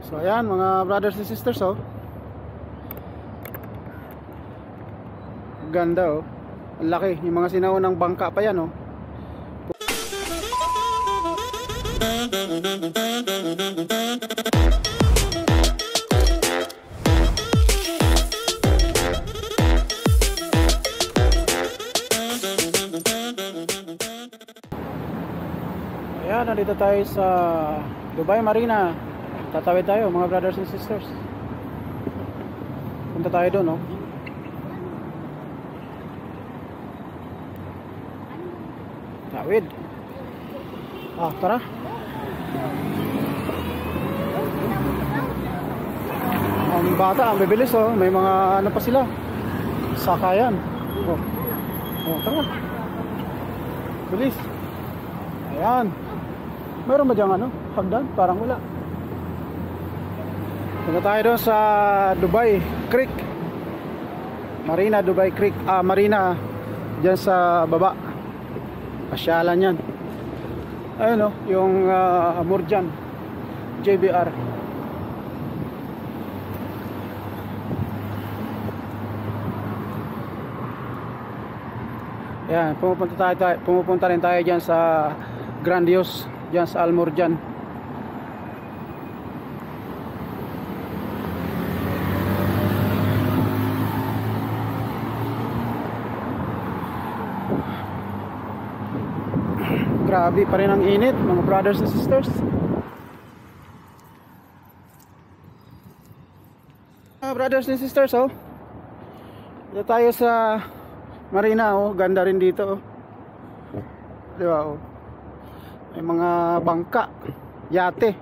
So ayan mga brothers and sisters, oh. Ganda, oh. Ang laki, yung mga sinaunang bangka pa yan, oh. Ayan, nandito tayo sa Dubai Marina. Tatawid tayo mga brothers and sisters. Punta tayo doon, no? Tawid. Tara. Ang bata, ang bibilis, oh. May mga ano pa sila. Sakayan. Tara. Bilis. Ayan. Meron ba diyang ano? Hagdan? Parang wala. Punta tayo doon sa Dubai Creek. Marina, Dubai Creek. Marina. Diyan sa baba. Pasyalan yan. Ayun, oh. Yung Murjan JBR. Yan. Pumupunta rin tayo diyan sa Grandiose. Diyan sa Al Murjan. Grabe pa rin ang init mga brothers and sisters. Brothers and sisters, oh. Dito tayo sa Marina, oh. Ganda rin dito, oh. Diba, oh. May mga bangka, yate.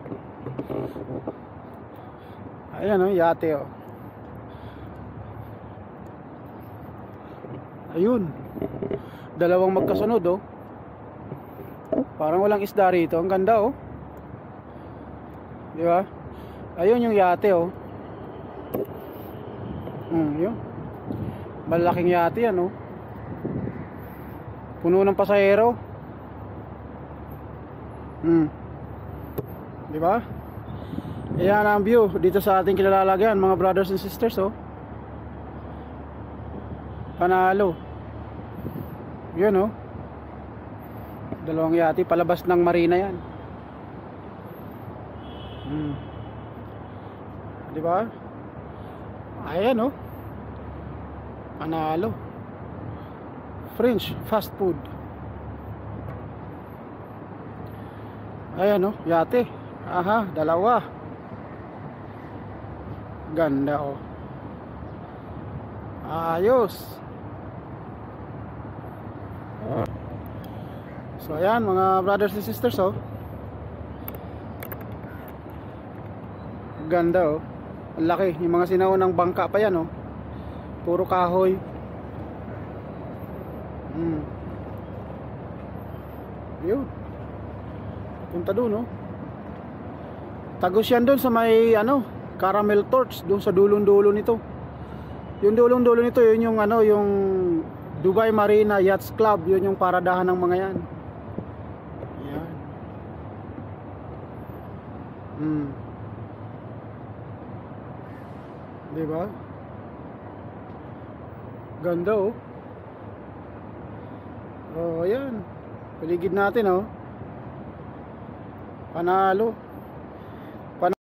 Ayan, oh, yate, oh. Ayun. Dalawang magkasunod, oh. Parang walang isda rito. Ang ganda, oh. Di ba? Ayun yung yate, oh. Yun. Malaking yate yan, oh. Puno ng pasahero. Di ba? Ayan ang view dito sa ating kilalagyan, mga brothers and sisters, oh. Panalo. Yun, oh. Dalawang yate palabas ng marina yan. Di ba? Ayan, oh. Panalo. French fast food. Ayan, oh, yate. Aha, dalawa. Ganda, oh. Ayos. So ayan mga brothers and sisters, oh. Ganda, oh. Ang laki, yung mga sinaunang bangka pa yan, oh. Puro kahoy. Yun. Punta doon, oh. Tagos yan doon sa may ano, caramel torch doon sa dulong-dulo nito. Yung dulong-dulo nito, yun yung ano, yung Dubai Marina Yachts Club, yun yung paradahan ng mga yan. Yan. Diba? Ganda, oh. Oh, ayan. Paligid natin, oh. Panalo.